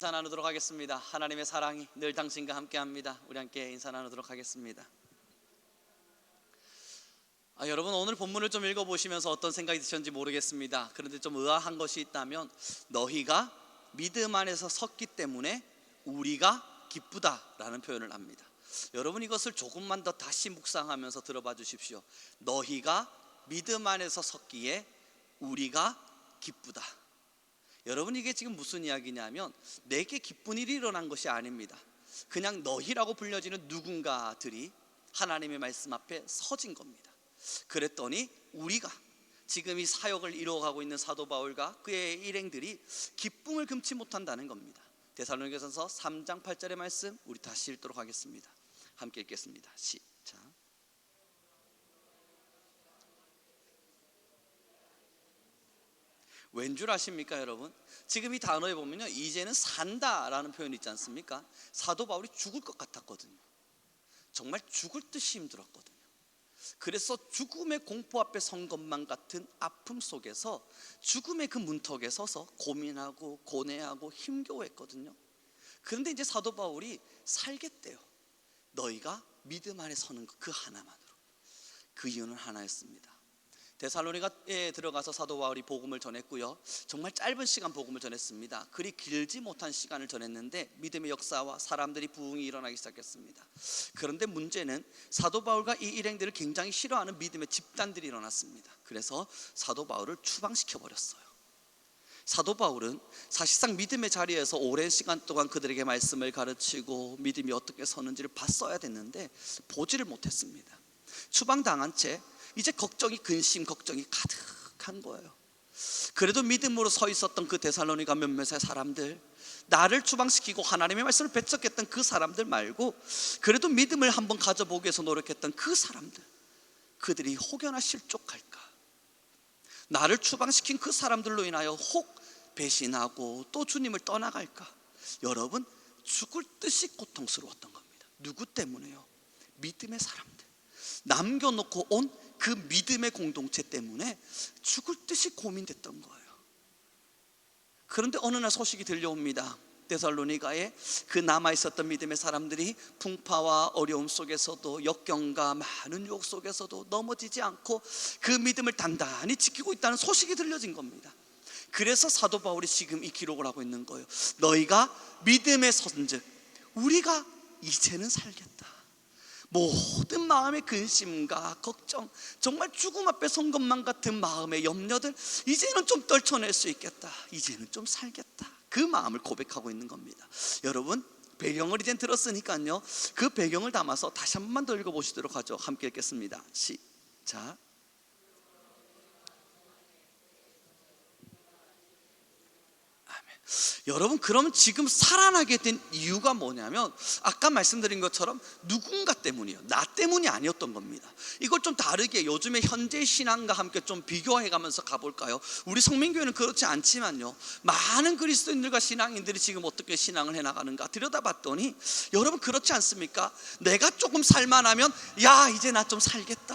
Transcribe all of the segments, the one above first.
인사 나누도록 하겠습니다. 하나님의 사랑이 늘 당신과 함께합니다. 우리 함께 인사 나누도록 하겠습니다. 여러분, 오늘 본문을 좀 읽어보시면서 어떤 생각이 드셨는지 모르겠습니다. 그런데 좀 의아한 것이 있다면, 너희가 믿음 안에서 섰기 때문에 우리가 기쁘다라는 표현을 합니다. 여러분, 이것을 조금만 더 다시 묵상하면서 들어봐 주십시오. 너희가 믿음 안에서 섰기에 우리가 기쁘다. 여러분, 이게 지금 무슨 이야기냐면, 내게 기쁜 일이 일어난 것이 아닙니다. 그냥 너희라고 불려지는 누군가들이 하나님의 말씀 앞에 서진 겁니다. 그랬더니 우리가 지금 이 사역을 이루어가고 있는 사도 바울과 그의 일행들이 기쁨을 금치 못한다는 겁니다. 데살로니가전서 3장 8절의 말씀 우리 다시 읽도록 하겠습니다. 함께 읽겠습니다. 시작. 왠 줄 아십니까 여러분? 지금 이 단어에 보면요, 이제는 산다라는 표현이 있지 않습니까? 사도 바울이 죽을 것 같았거든요. 정말 죽을 듯이 힘들었거든요. 그래서 죽음의 공포 앞에 선 것만 같은 아픔 속에서 죽음의 그 문턱에 서서 고민하고 고뇌하고 힘겨워했거든요. 그런데 이제 사도 바울이 살겠대요. 너희가 믿음 안에 서는 그 하나만으로. 그 이유는 하나였습니다. 데살로니가에 들어가서 사도 바울이 복음을 전했고요, 정말 짧은 시간 복음을 전했습니다. 그리 길지 못한 시간을 전했는데 믿음의 역사와 사람들이 부흥이 일어나기 시작했습니다. 그런데 문제는 사도 바울과 이 일행들을 굉장히 싫어하는 믿음의 집단들이 일어났습니다. 그래서 사도 바울을 추방시켜 버렸어요. 사도 바울은 사실상 믿음의 자리에서 오랜 시간 동안 그들에게 말씀을 가르치고 믿음이 어떻게 서는지를 봤어야 됐는데 보지를 못했습니다. 추방당한 채 이제 걱정이, 근심 걱정이 가득한 거예요. 그래도 믿음으로 서 있었던 그 데살로니가 몇몇의 사람들, 나를 추방시키고 하나님의 말씀을 배척했던 그 사람들 말고 그래도 믿음을 한번 가져보기 위해서 노력했던 그 사람들, 그들이 혹여나 실족할까, 나를 추방시킨 그 사람들로 인하여 혹 배신하고 또 주님을 떠나갈까, 여러분, 죽을 듯이 고통스러웠던 겁니다. 누구 때문에요? 믿음의 사람들, 남겨놓고 온 그 믿음의 공동체 때문에 죽을 듯이 고민됐던 거예요. 그런데 어느 날 소식이 들려옵니다. 데살로니가에 그 남아있었던 믿음의 사람들이 풍파와 어려움 속에서도 역경과 많은 유혹 속에서도 넘어지지 않고 그 믿음을 단단히 지키고 있다는 소식이 들려진 겁니다. 그래서 사도 바울이 지금 이 기록을 하고 있는 거예요. 너희가 믿음에 선즉 우리가 이제는 살겠다. 모든 마음의 근심과 걱정, 정말 죽음 앞에 선 것만 같은 마음의 염려들 이제는 좀 떨쳐낼 수 있겠다, 이제는 좀 살겠다, 그 마음을 고백하고 있는 겁니다. 여러분, 배경을 이젠 들었으니까요, 그 배경을 담아서 다시 한 번만 더 읽어보시도록 하죠. 함께 읽겠습니다. 시작. 여러분, 그러면 지금 살아나게 된 이유가 뭐냐면 아까 말씀드린 것처럼 누군가 때문이에요. 나 때문이 아니었던 겁니다. 이걸 좀 다르게 요즘의 현재 신앙과 함께 좀 비교해가면서 가볼까요? 우리 성민교회는 그렇지 않지만요, 많은 그리스도인들과 신앙인들이 지금 어떻게 신앙을 해나가는가 들여다봤더니 여러분, 그렇지 않습니까? 내가 조금 살만하면 야, 이제 나 좀 살겠다,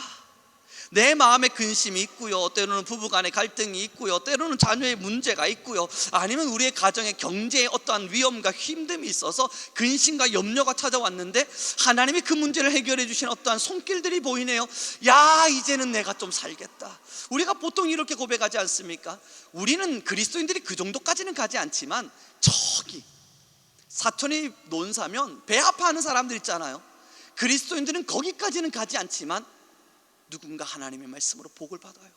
내 마음에 근심이 있고요, 때로는 부부간의 갈등이 있고요, 때로는 자녀의 문제가 있고요, 아니면 우리의 가정의 경제에 어떠한 위험과 힘듦이 있어서 근심과 염려가 찾아왔는데 하나님이 그 문제를 해결해 주신 어떠한 손길들이 보이네요. 야, 이제는 내가 좀 살겠다. 우리가 보통 이렇게 고백하지 않습니까? 우리는 그리스도인들이 그 정도까지는 가지 않지만 저기 사촌이 논사면 배 아파하는 사람들 있잖아요. 그리스도인들은 거기까지는 가지 않지만 누군가 하나님의 말씀으로 복을 받아요.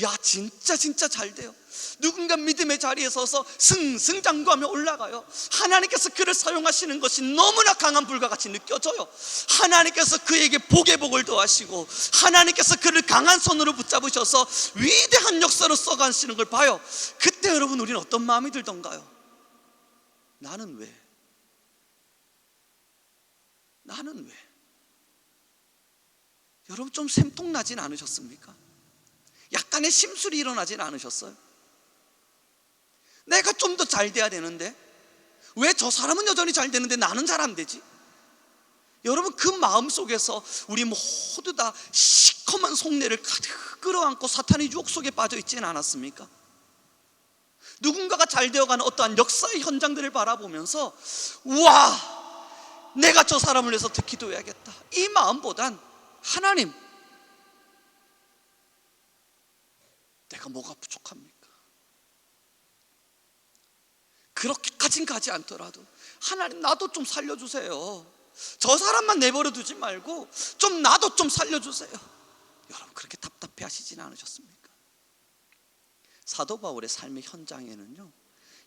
야, 진짜 잘 돼요. 누군가 믿음의 자리에 서서 승승장구하며 올라가요. 하나님께서 그를 사용하시는 것이 너무나 강한 불과 같이 느껴져요. 하나님께서 그에게 복의 복을 더하시고 하나님께서 그를 강한 손으로 붙잡으셔서 위대한 역사로 써가시는 걸 봐요. 그때 여러분, 우리는 어떤 마음이 들던가요? 나는 왜? 여러분, 좀 샘통나진 않으셨습니까? 약간의 심술이 일어나진 않으셨어요? 내가 좀 더 잘 돼야 되는데 왜 저 사람은 여전히 잘 되는데 나는 잘 안 되지? 여러분, 그 마음 속에서 우리 모두 다 시커먼 속내를 가득 끌어안고 사탄의 유혹 속에 빠져 있지는 않았습니까? 누군가가 잘 되어가는 어떠한 역사의 현장들을 바라보면서 우와, 내가 저 사람을 위해서 더 기도해야겠다, 이 마음보단 하나님, 내가 뭐가 부족합니까? 그렇게까진 가지 않더라도 하나님, 나도 좀 살려주세요. 저 사람만 내버려 두지 말고 좀 나도 좀 살려주세요. 여러분, 그렇게 답답해 하시진 않으셨습니까? 사도 바울의 삶의 현장에는요,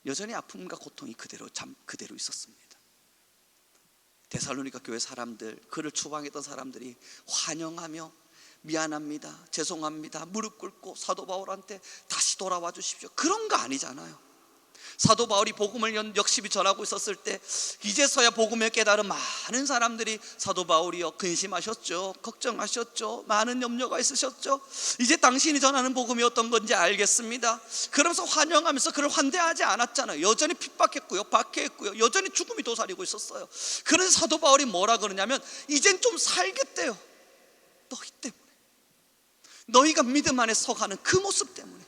여전히 아픔과 고통이 그대로 있었습니다. 데살로니가 교회 사람들, 그를 추방했던 사람들이 환영하며 미안합니다, 죄송합니다, 무릎 꿇고 사도 바울한테 다시 돌아와 주십시오, 그런 거 아니잖아요. 사도 바울이 복음을 역시 전하고 있었을 때 이제서야 복음을 깨달은 많은 사람들이 사도 바울이여 근심하셨죠, 걱정하셨죠, 많은 염려가 있으셨죠, 이제 당신이 전하는 복음이 어떤 건지 알겠습니다, 그러면서 환영하면서 그를 환대하지 않았잖아요. 여전히 핍박했고요, 박해했고요, 여전히 죽음이 도사리고 있었어요. 그래서 사도 바울이 뭐라 그러냐면 이젠 좀 살겠대요. 너희 때문에, 너희가 믿음 안에 서가는 그 모습 때문에,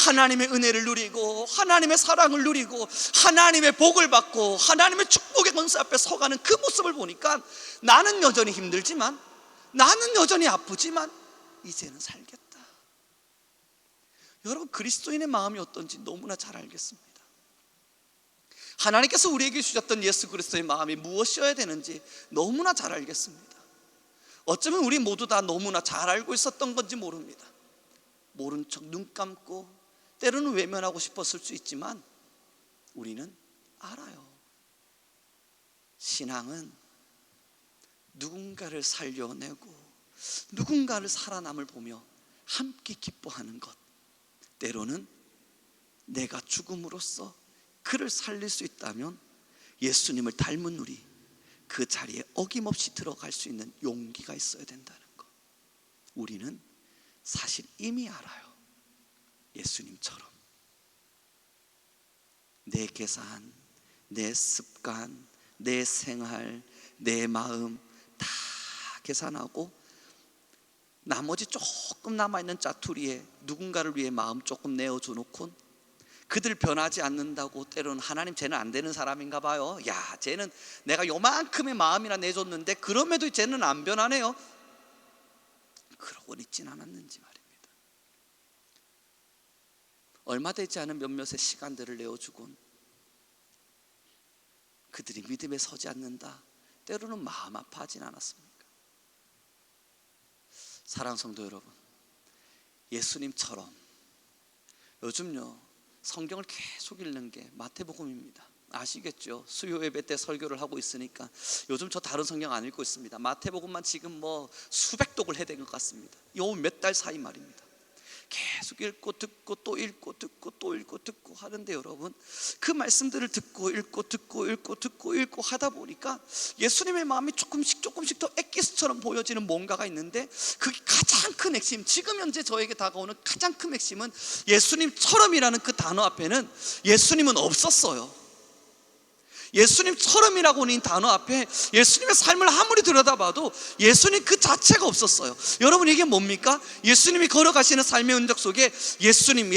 하나님의 은혜를 누리고 하나님의 사랑을 누리고 하나님의 복을 받고 하나님의 축복의 권세 앞에 서가는 그 모습을 보니까 나는 여전히 힘들지만, 나는 여전히 아프지만 이제는 살겠다. 여러분, 그리스도인의 마음이 어떤지 너무나 잘 알겠습니다. 하나님께서 우리에게 주셨던 예수 그리스도의 마음이 무엇이어야 되는지 너무나 잘 알겠습니다. 어쩌면 우리 모두 다 너무나 잘 알고 있었던 건지 모릅니다. 모른 척 눈 감고 때로는 외면하고 싶었을 수 있지만 우리는 알아요. 신앙은 누군가를 살려내고 누군가를 살아남을 보며 함께 기뻐하는 것, 때로는 내가 죽음으로써 그를 살릴 수 있다면 예수님을 닮은 우리, 그 자리에 어김없이 들어갈 수 있는 용기가 있어야 된다는 것, 우리는 사실 이미 알아요. 예수님처럼 내 계산, 내 습관, 내 생활, 내 마음 다 계산하고 나머지 조금 남아있는 짜투리에 누군가를 위해 마음 조금 내어줘 놓고 그들 변하지 않는다고 때로는 하나님, 쟤는 안 되는 사람인가 봐요, 야, 쟤는 내가 요만큼의 마음이나 내줬는데 그럼에도 쟤는 안 변하네요, 그러고 있진 않았는지 말입니다. 얼마 되지 않은 몇몇의 시간들을 내어주곤 그들이 믿음에 서지 않는다, 때로는 마음 아파하진 않았습니까? 사랑하는 성도 여러분, 예수님처럼 요즘요 성경을 계속 읽는 게 마태복음입니다. 아시겠죠? 수요 예배 때 설교를 하고 있으니까 요즘 저 다른 성경 안 읽고 있습니다. 마태복음만 지금 뭐 수백 독을 해야 된 것 같습니다. 요 몇 달 사이 말입니다. 계속 읽고 듣고 또 읽고 듣고 또 읽고 듣고 하는데, 여러분, 그 말씀들을 듣고 읽고 듣고 읽고 듣고 읽고 하다 보니까 예수님의 마음이 조금씩 더 엑기스처럼 보여지는 뭔가가 있는데, 그게 가장 큰 핵심, 지금 현재 저에게 다가오는 가장 큰 핵심은 예수님처럼이라는 그 단어 앞에는 예수님은 없었어요. 예수님처럼이라고 하는 단어 앞에 예수님의 삶을 아무리 들여다봐도 예수님 그 자체가 없었어요. 여러분, 이게 뭡니까? 예수님이 걸어가시는 삶의 흔적 속에 예수님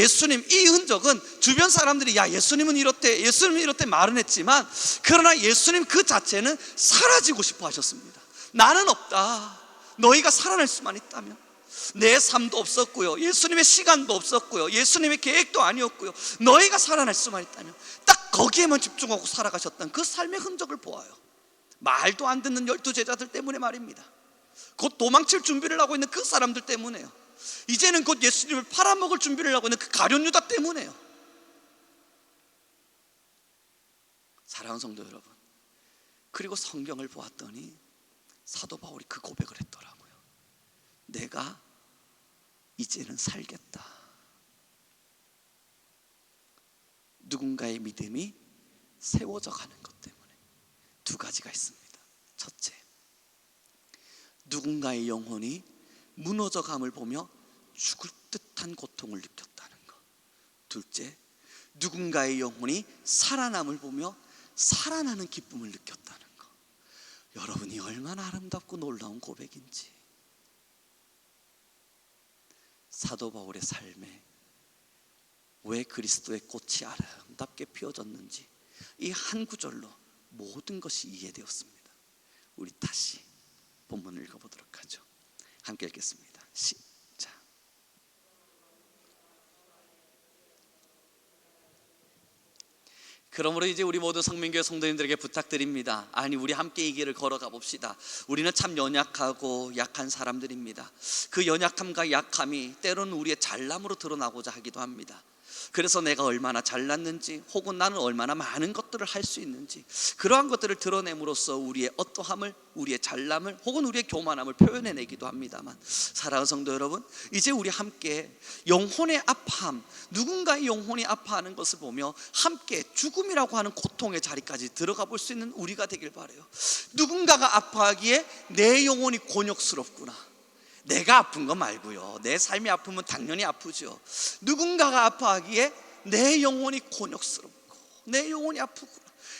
이 흔적은 주변 사람들이 야, 예수님은 이렇대 말은 했지만, 그러나 예수님 그 자체는 사라지고 싶어 하셨습니다. 나는 없다, 너희가 살아날 수만 있다면. 내 삶도 없었고요, 예수님의 시간도 없었고요, 예수님의 계획도 아니었고요, 너희가 살아날 수만 있다면, 딱 거기에만 집중하고 살아가셨던 그 삶의 흔적을 보아요. 말도 안 듣는 12 제자들 때문에 말입니다. 곧 도망칠 준비를 하고 있는 그 사람들 때문에요. 이제는 곧 예수님을 팔아먹을 준비를 하고 있는 그 가룟 유다 때문에요. 사랑하는 성도 여러분, 그리고 성경을 보았더니 사도 바울이 그 고백을 했더라고요. 내가 이제는 살겠다. 누군가의 믿음이 세워져 가는 것 때문에 두 가지가 있습니다. 첫째, 누군가의 영혼이 무너져 감을 보며 죽을 듯한 고통을 느꼈다는 것. 둘째, 누군가의 영혼이 살아남을 보며 살아나는 기쁨을 느꼈다는 것. 여러분이 얼마나 아름답고 놀라운 고백인지. 사도 바울의 삶에 왜 그리스도의 꽃이 아름답게 피어졌는지 이 한 구절로 모든 것이 이해되었습니다. 우리 다시 본문을 읽어보도록 하죠. 함께 읽겠습니다. 시작. 그러므로 이제 우리 모두 성민교회 성도님들에게 부탁드립니다. 아니, 우리 함께 이 길을 걸어가 봅시다. 우리는 참 연약하고 약한 사람들입니다. 그 연약함과 약함이 때로는 우리의 잘남으로 드러나고자 하기도 합니다. 그래서 내가 얼마나 잘났는지, 혹은 나는 얼마나 많은 것들을 할 수 있는지, 그러한 것들을 드러냄으로써 우리의 어떠함을, 우리의 잘남을, 혹은 우리의 교만함을 표현해내기도 합니다만, 사랑하는 성도 여러분, 이제 우리 함께 영혼의 아파함, 누군가의 영혼이 아파하는 것을 보며 함께 죽음이라고 하는 고통의 자리까지 들어가 볼 수 있는 우리가 되길 바라요. 누군가가 아파하기에 내 영혼이 곤욕스럽구나, 내가 아픈 거 말고요, 내 삶이 아프면 당연히 아프죠. 누군가가 아파하기에 내 영혼이 곤욕스럽고 내 영혼이 아프구나.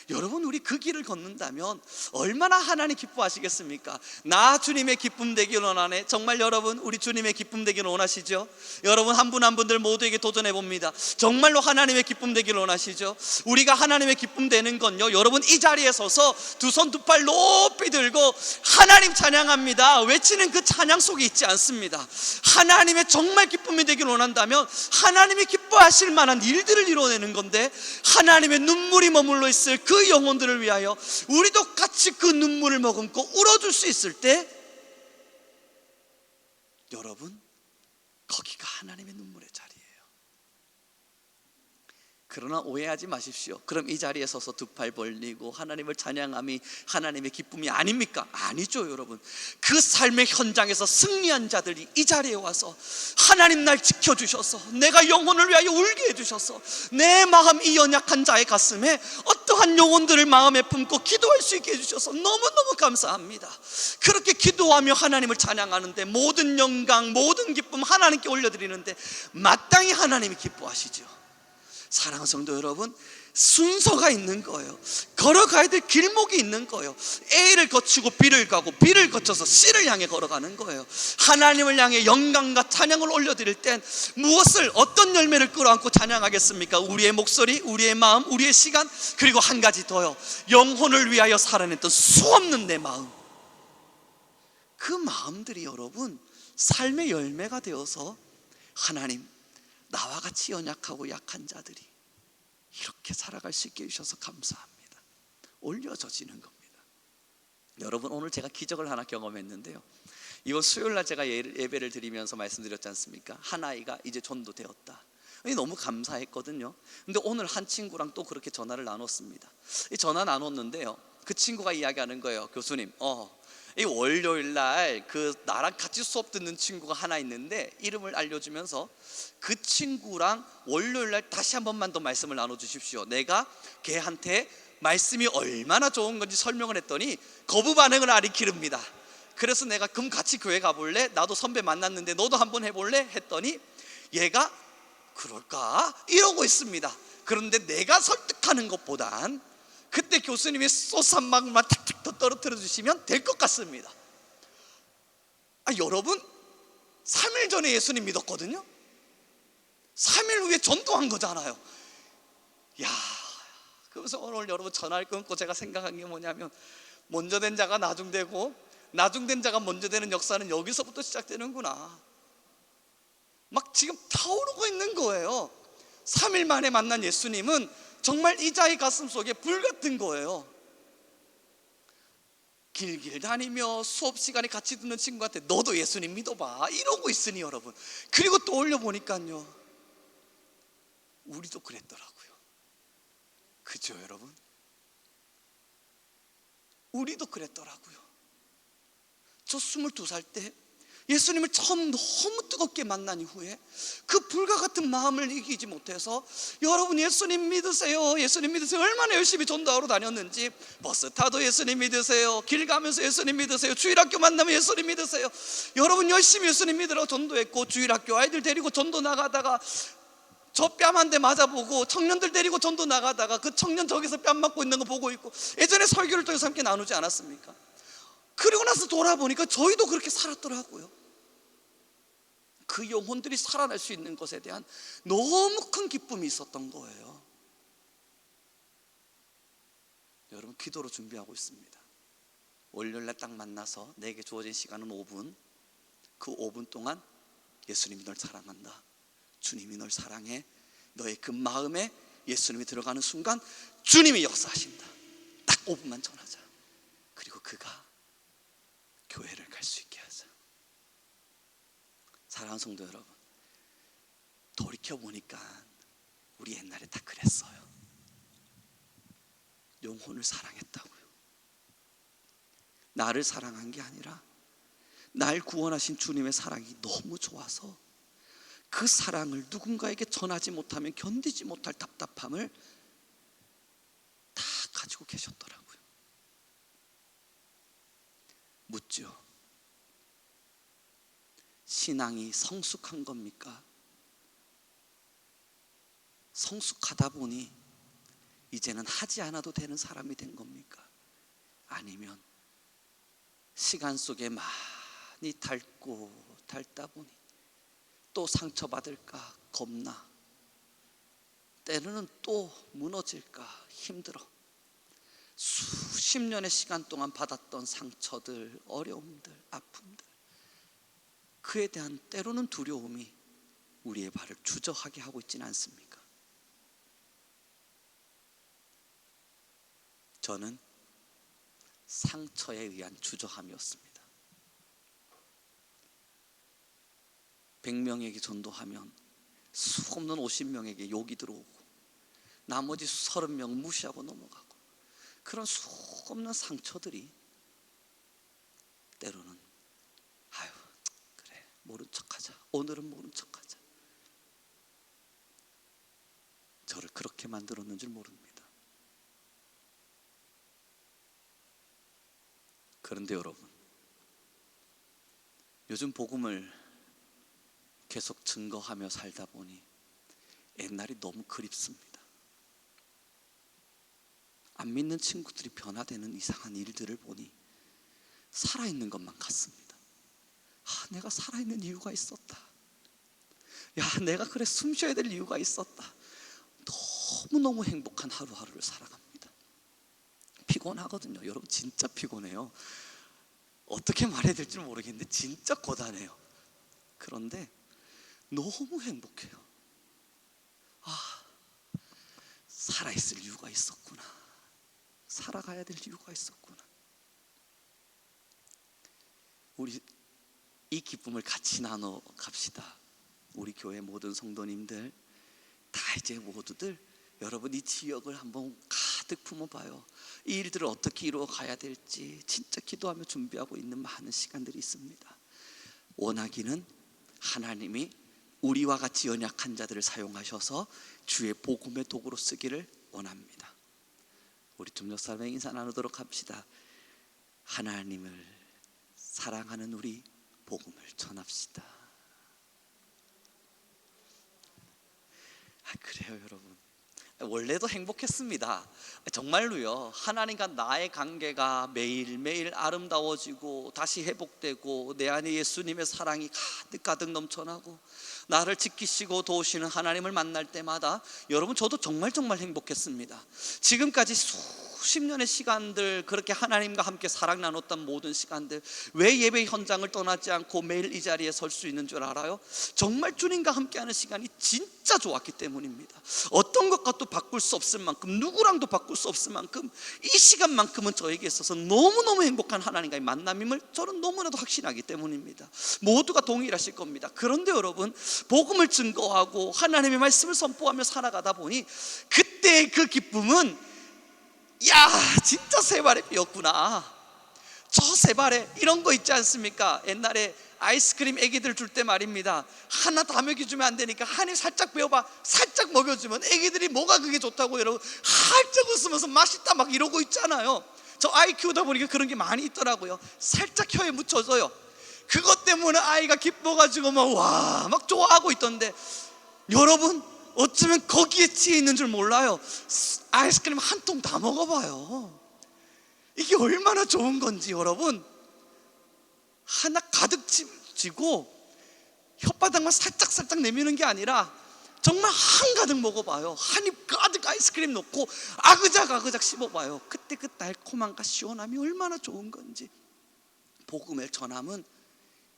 여러분, 우리 그 길을 걷는다면 얼마나 하나님 기뻐하시겠습니까? 나 주님의 기쁨 되기를 원하네. 정말 여러분, 우리 주님의 기쁨 되기를 원하시죠? 여러분, 한 분 한 분들 모두에게 도전해 봅니다. 정말로 하나님의 기쁨 되기를 원하시죠? 우리가 하나님의 기쁨 되는 건요, 여러분, 이 자리에 서서 두 손 두 팔 높이 들고 하나님 찬양합니다 외치는 그 찬양 속에 있지 않습니다. 하나님의 정말 기쁨이 되기를 원한다면 하나님이 기뻐하실 만한 일들을 이뤄내는 건데, 하나님의 눈물이 머물러 있을 그 영혼들을 위하여 우리도 같이 그 눈물을 머금고 울어줄 수 있을 때, 여러분, 거기가 하나님의 눈물의 자리예요. 그러나 오해하지 마십시오. 그럼 이 자리에 서서 두 팔 벌리고 하나님을 찬양함이 하나님의 기쁨이 아닙니까? 아니죠, 여러분. 그 삶의 현장에서 승리한 자들이 이 자리에 와서 하나님 날 지켜주셔서 내가 영혼을 위하여 울게 해주셔서 내 마음, 이 연약한 자의 가슴에 어떠한 영혼들을 마음에 품고 기도할 수 있게 해주셔서 너무너무 감사합니다. 그렇게 기도하며 하나님을 찬양하는데 모든 영광, 모든 기쁨 하나님께 올려드리는데 마땅히 하나님이 기뻐하시죠. 사랑하는 성도 여러분, 순서가 있는 거예요. 걸어가야 될 길목이 있는 거예요. A를 거치고 B를 가고 B를 거쳐서 C를 향해 걸어가는 거예요. 하나님을 향해 영광과 찬양을 올려드릴 땐 무엇을, 어떤 열매를 끌어안고 찬양하겠습니까? 우리의 목소리, 우리의 마음, 우리의 시간, 그리고 한 가지 더요, 영혼을 위하여 살아냈던 수없는 내 마음. 그 마음들이 여러분 삶의 열매가 되어서 하나님, 나와 같이 연약하고 약한 자들이 이렇게 살아갈 수 있게 해주셔서 감사합니다, 올려져지는 겁니다. 여러분, 오늘 제가 기적을 하나 경험했는데요, 이번 수요일날 제가 예배를 드리면서 말씀드렸지 않습니까? 한 아이가 이제 전도되었다. 너무 감사했거든요. 근데 오늘 한 친구랑 또 그렇게 전화를 나눴습니다. 이 전화 나눴는데요, 그 친구가 이야기하는 거예요. 교수님, 이 월요일날 그 나랑 같이 수업 듣는 친구가 하나 있는데 이름을 알려주면서 그 친구랑 월요일날 다시 한 번만 더 말씀을 나눠주십시오. 내가 걔한테 말씀이 얼마나 좋은 건지 설명을 했더니 거부 반응을 일으킵니다. 그래서 내가 그럼 같이 교회 가볼래? 나도 선배 만났는데 너도 한번 해볼래? 했더니 얘가 그럴까? 이러고 있습니다. 그런데 내가 설득하는 것보단 그때 교수님이 소스 한 방울만 탁탁 더 떨어뜨려 주시면 될 것 같습니다. 여러분, 3일 전에 예수님 믿었거든요. 3일 후에 전도한 거잖아요. 그래서 오늘 여러분 전화를 끊고 제가 생각한 게 뭐냐면, 먼저 된 자가 나중되고 나중된 자가 먼저 되는 역사는 여기서부터 시작되는구나. 막 지금 타오르고 있는 거예요. 3일 만에 만난 예수님은 정말 이 자의 가슴 속에 불 같은 거예요. 길길 다니며 수업 시간에 같이 듣는 친구한테 너도 예수님 믿어봐 이러고 있으니 여러분, 그리고 또 올려보니까요, 우리도 그랬더라고요. 그죠 여러분? 우리도 그랬더라고요. 저 22살 때 예수님을 처음 너무 뜨겁게 만난 이후에 그 불과 같은 마음을 이기지 못해서, 여러분 예수님 믿으세요, 예수님 믿으세요, 얼마나 열심히 전도하러 다녔는지, 버스 타도 예수님 믿으세요, 길 가면서 예수님 믿으세요, 주일학교 만나면 예수님 믿으세요. 여러분 열심히 예수님 믿으라고 전도했고, 주일학교 아이들 데리고 전도 나가다가 저 뺨 한 대 맞아보고 청년들 데리고 전도 나가다가 그 청년 저기서 뺨 맞고 있는 거 보고 있고, 예전에 설교를 통해서 함께 나누지 않았습니까? 그리고 나서 돌아보니까 저희도 그렇게 살았더라고요. 그 영혼들이 살아날 수 있는 것에 대한 너무 큰 기쁨이 있었던 거예요. 여러분, 기도로 준비하고 있습니다. 월요일날 딱 만나서 내게 주어진 시간은 5분. 그 5분 동안 예수님이 널 사랑한다, 주님이 널 사랑해, 너의 그 마음에 예수님이 들어가는 순간 주님이 역사하신다. 딱 5분만 전하자. 그리고 그가 교회를 갈 수 있게 하자. 사랑하는 성도 여러분, 돌이켜보니까 우리 옛날에 다 그랬어요. 영혼을 사랑했다고요. 나를 사랑한 게 아니라 날 구원하신 주님의 사랑이 너무 좋아서 그 사랑을 누군가에게 전하지 못하면 견디지 못할 답답함을 다 가지고 계셨더라고요. 묻죠. 신앙이 성숙한 겁니까? 성숙하다 보니 이제는 하지 않아도 되는 사람이 된 겁니까? 아니면 시간 속에 많이 닳다 보니 또 상처받을까 겁나, 때로는 또 무너질까 힘들어, 수십 년의 시간 동안 받았던 상처들, 어려움들, 아픔들, 그에 대한 때로는 두려움이 우리의 발을 주저하게 하고 있지는 않습니까? 저는 상처에 의한 주저함이었습니다. 100명에게 전도하면 수 없는 50명에게 욕이 들어오고 나머지 30명 무시하고 넘어가고, 그런 수 없는 상처들이 때로는 아유 그래 모른 척하자, 오늘은 모른 척하자, 저를 그렇게 만들었는 줄 모릅니다. 그런데 여러분, 요즘 복음을 계속 증거하며 살다 보니 옛날이 너무 그립습니다. 안 믿는 친구들이 변화되는 이상한 일들을 보니 살아있는 것만 같습니다. 내가 살아있는 이유가 있었다. 내가 그래 숨 쉬어야 될 이유가 있었다. 너무너무 행복한 하루하루를 살아갑니다. 피곤하거든요. 여러분, 진짜 피곤해요. 어떻게 말해야 될지 모르겠는데 진짜 고단해요. 그런데 너무 행복해요. 살아있을 이유가 있었구나, 살아가야 될 이유가 있었구나. 우리 이 기쁨을 같이 나눠 갑시다. 우리 교회 모든 성도님들 다 이제 모두들 여러분 이 지역을 한번 가득 품어봐요. 이 일들을 어떻게 이루어 가야 될지 진짜 기도하며 준비하고 있는 많은 시간들이 있습니다. 원하기는 하나님이 우리와 같이 연약한 자들을 사용하셔서 주의 복음의 도구로 쓰기를 원합니다. 우리 좀 옆 사람에 인사 나누도록 합시다. 하나님을 사랑하는 우리 복음을 전합시다. 그래요 여러분, 원래도 행복했습니다. 정말로요. 하나님과 나의 관계가 매일매일 아름다워지고 다시 회복되고 내 안에 예수님의 사랑이 가득가득 넘쳐나고 나를 지키시고 도우시는 하나님을 만날 때마다 여러분 저도 정말 행복했습니다. 지금까지 수십 년의 시간들 그렇게 하나님과 함께 사랑 나눴던 모든 시간들, 왜 예배 현장을 떠나지 않고 매일 이 자리에 설 수 있는 줄 알아요? 정말 주님과 함께하는 시간이 진짜 좋았기 때문입니다. 어떤 것과도 바꿀 수 없을 만큼, 누구랑도 바꿀 수 없을 만큼 이 시간만큼은 저에게 있어서 너무너무 행복한 하나님과의 만남임을 저는 너무나도 확신하기 때문입니다. 모두가 동일하실 겁니다. 그런데 여러분, 복음을 증거하고 하나님의 말씀을 선포하며 살아가다 보니 그때의 그 기쁨은 진짜 세 발의 삐였구나. 저 세 발에 이런 거 있지 않습니까? 옛날에 아이스크림 애기들 줄 때 말입니다. 하나 다 먹여주면 안 되니까 한 입 살짝 베어봐, 살짝 먹여주면 애기들이 뭐가 그게 좋다고 여러분 활짝 웃으면서 맛있다 막 이러고 있잖아요. 저 아이 키우다 보니까 그런 게 많이 있더라고요. 살짝 혀에 묻혀줘요. 그것 때문에 아이가 기뻐가지고 막 좋아하고 있던데, 여러분 어쩌면 거기에 치여 있는 줄 몰라요. 아이스크림 한 통 다 먹어봐요. 이게 얼마나 좋은 건지 여러분, 하나 가득 쥐고 혓바닥만 살짝 내미는 게 아니라 정말 한가득 먹어봐요. 한 입 가득 아이스크림 넣고 아그작 씹어봐요. 그때 그 달콤함과 시원함이 얼마나 좋은 건지. 복음을 전함은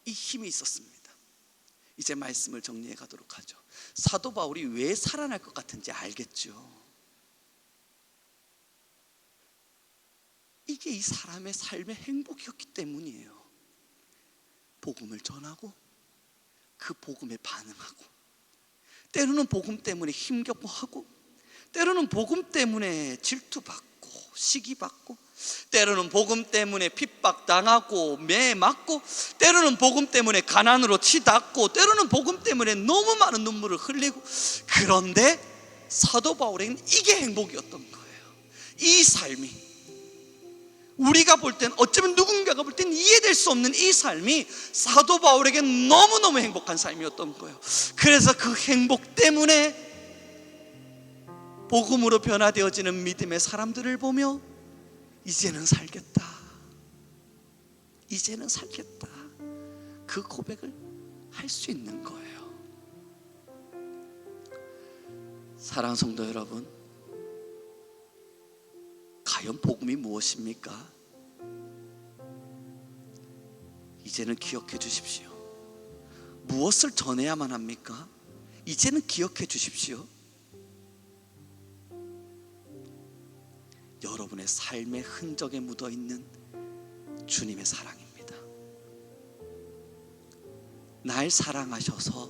이 힘이 있었습니다. 이제 말씀을 정리해 가도록 하죠. 사도 바울이 왜 살아날 것 같은지 알겠죠? 이게 이 사람의 삶의 행복이었기 때문이에요. 복음을 전하고 그 복음에 반응하고, 때로는 복음 때문에 힘겨워하고, 때로는 복음 때문에 질투받고 시기받고, 때로는 복음 때문에 핍박당하고 매 맞고, 때로는 복음 때문에 가난으로 치닫고, 때로는 복음 때문에 너무 많은 눈물을 흘리고. 그런데 사도 바울에게는 이게 행복이었던 거예요. 이 삶이, 우리가 볼 땐, 어쩌면 누군가가 볼 땐 이해될 수 없는 이 삶이 사도 바울에게는 너무너무 행복한 삶이었던 거예요. 그래서 그 행복 때문에 복음으로 변화되어지는 믿음의 사람들을 보며 이제는 살겠다, 이제는 살겠다, 그 고백을 할 수 있는 거예요. 사랑하는 성도 여러분, 과연 복음이 무엇입니까? 이제는 기억해 주십시오. 무엇을 전해야만 합니까? 이제는 기억해 주십시오. 여러분의 삶의 흔적에 묻어있는 주님의 사랑입니다. 날 사랑하셔서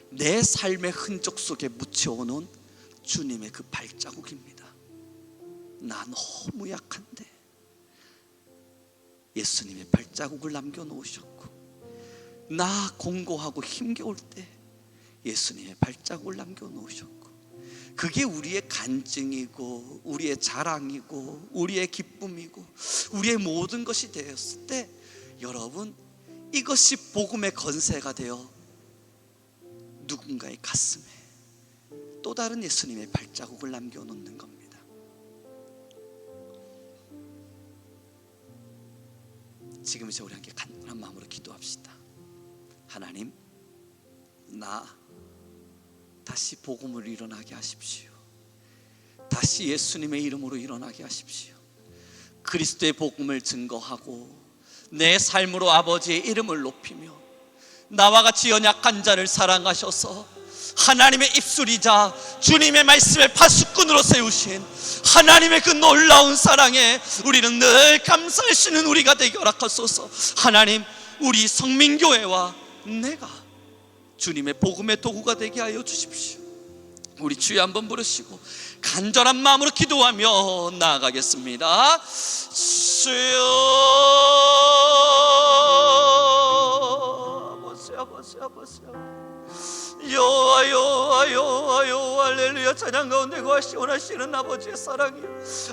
내 삶의 흔적 속에 묻혀오는 주님의 그 발자국입니다. 나 너무 약한데 예수님의 발자국을 남겨놓으셨고, 나 공고하고 힘겨울 때 예수님의 발자국을 남겨놓으셨고, 그게 우리의 간증이고 우리의 자랑이고 우리의 기쁨이고 우리의 모든 것이 되었을 때, 여러분, 이것이 복음의 건세가 되어 누군가의 가슴에 또 다른 예수님의 발자국을 남겨놓는 겁니다. 지금 이제 우리 함께 간절한 마음으로 기도합시다. 하나님, 나 다시 복음을 일어나게 하십시오. 다시 예수님의 이름으로 일어나게 하십시오. 그리스도의 복음을 증거하고 내 삶으로 아버지의 이름을 높이며, 나와 같이 연약한 자를 사랑하셔서 하나님의 입술이자 주님의 말씀의 파수꾼으로 세우신 하나님의 그 놀라운 사랑에 우리는 늘 감사할 수 있는 우리가 되게 허락하소서. 하나님, 우리 성민교회와 내가 주님의 복음의 도구가 되게 하여 주십시오. 우리 주여 한번 부르시고 간절한 마음으로 기도하며 나아가겠습니다. 주여, 아버지, 여호와 여호와 여호와 여호와 할렐루야. 찬양 가운데 거하시 원하시는 아버지의 사랑이,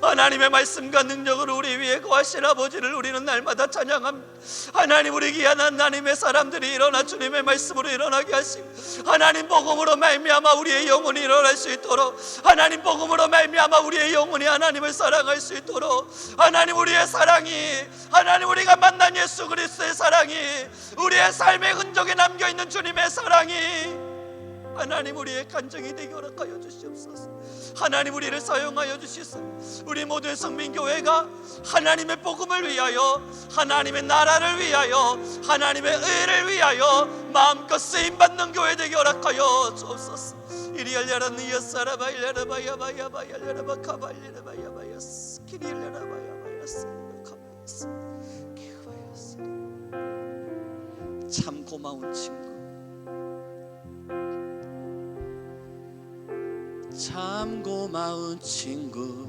하나님의 말씀과 능력으로 우리 위에 거하신 아버지를 우리는 날마다 찬양합니다. 하나님, 우리 귀한 하나님의 사람들이 일어나 주님의 말씀으로 일어나게 하시고, 하나님 복음으로 말미암아 우리의 영혼이 일어날 수 있도록, 하나님 복음으로 말미암아 우리의 영혼이 하나님을 사랑할 수 있도록, 하나님 우리의 사랑이, 하나님 우리가 만난 예수 그리스도의 사랑이, 우리의 삶의 흔적에 남겨있는 주님의 사랑이 하나님 우리의 간증이 되게 허락하여 주시옵소서. 하나님, 우리를 사용하여 주시옵소서. 우리 모든 성민교회가 하나님의 복음을 위하여, 하나님의 나라를 위하여, 하나님의 의를 위하여 마음껏 쓰임받는 교회 되게 허락하여 주옵소서. 이리 열려라는 이어사라바 일려라바야바야바 열려라바 카발리라바야바야스 키리 열려라바야바야스 카바야스 키바야스. 참 고마운 친구, 참 고마운 친구,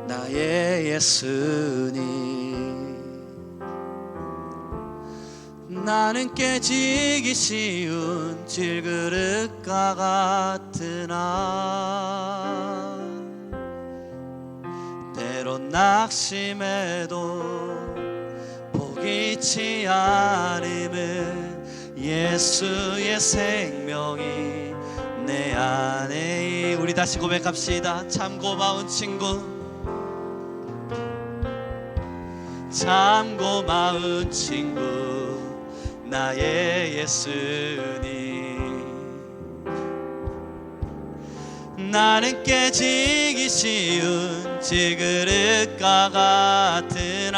나의 예수님. 나는 깨지기 쉬운 질그릇과 같으나, 때론 낙심해도 포기치 않음은 예수의 생명이 내 안에. 우리 다시 고백합시다. 참 고마운 친구, 참 고마운 친구, 나의 예수님. 나는 깨지기 쉬운 질그릇과 같으나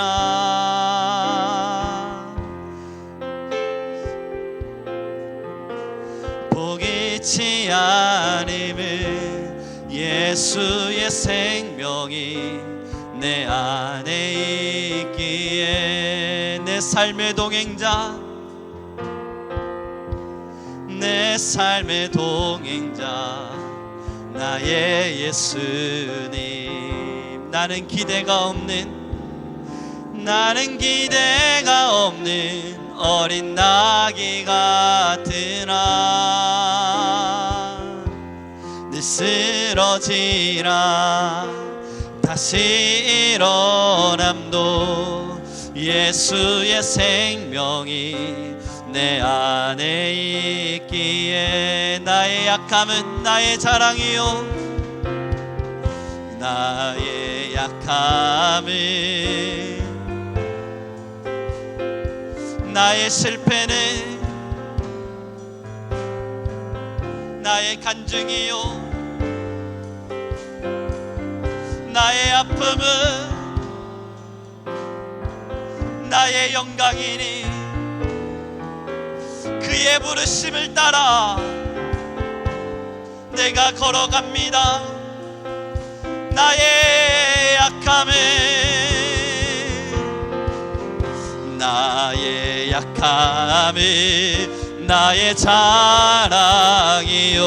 포기치 않음은 예수의 생명이 내 안에 있기에 내 삶의 동행자, 내 삶의 동행자 나의 예수님. 나는 기대가 없는 어린 나귀 같으나 늘 쓰러지나 다시 일어남도 예수의 생명이 내 안에 있기에 나의 약함은 나의 자랑이요, 나의 약함은 나의 실패는 나의 간증이요, 나의 아픔은 나의 영광이니 그의 부르심을 따라 내가 걸어갑니다. 나의 약함은 나의 자랑이요,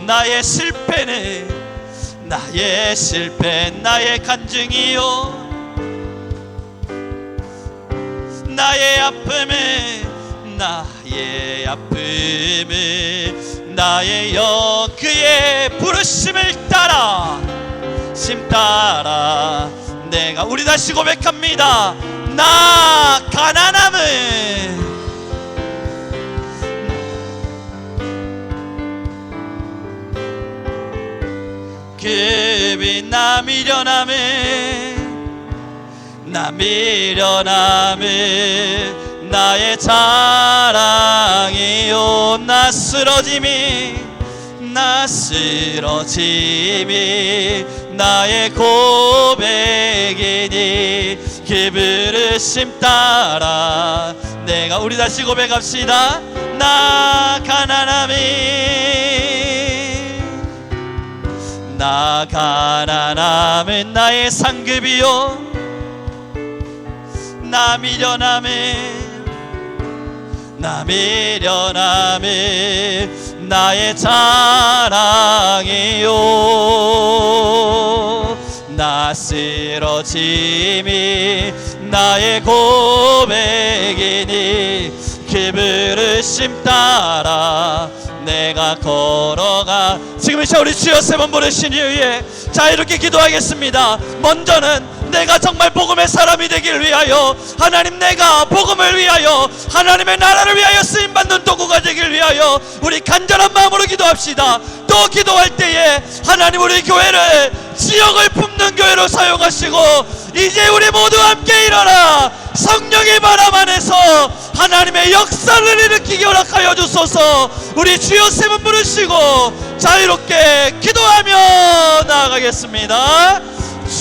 나의 실패는 나의 간증이요, 나의 아픔은 나의 그의 부르심을 따라 내가 우리 다시 고백합니다. 나 가난함은 급이 나 미련함은 나의 자랑이요, 나 쓰러짐이 나의 고백이니 그 부르심 따라 내가 우리 다시 고백합시다. 나 가난함은 나의 상급이요, 나 미련함은 나의 자랑이요, 나 쓰러짐이 나의 고백이니 그 부르심 따라 내가 걸어가. 지금 이 시간 우리 주여 세 번 부르신 이후에 자 이렇게 기도하겠습니다. 먼저는 내가 정말 복음의 사람이 되길 위하여, 하나님 내가 복음을 위하여 하나님의 나라를 위하여 쓰임받는 도구가 되길 위하여 우리 간절한 마음으로 기도합시다. 또 기도할 때에 하나님 우리 교회를 지역을 품는 교회로 사용하시고 이제 우리 모두 함께 일어나 성령의 바람 안에서 하나님의 역사를 일으키게 허락하여 주소서. 우리 주여 세 번 부르시고 자유롭게 기도하며 나아가겠습니다.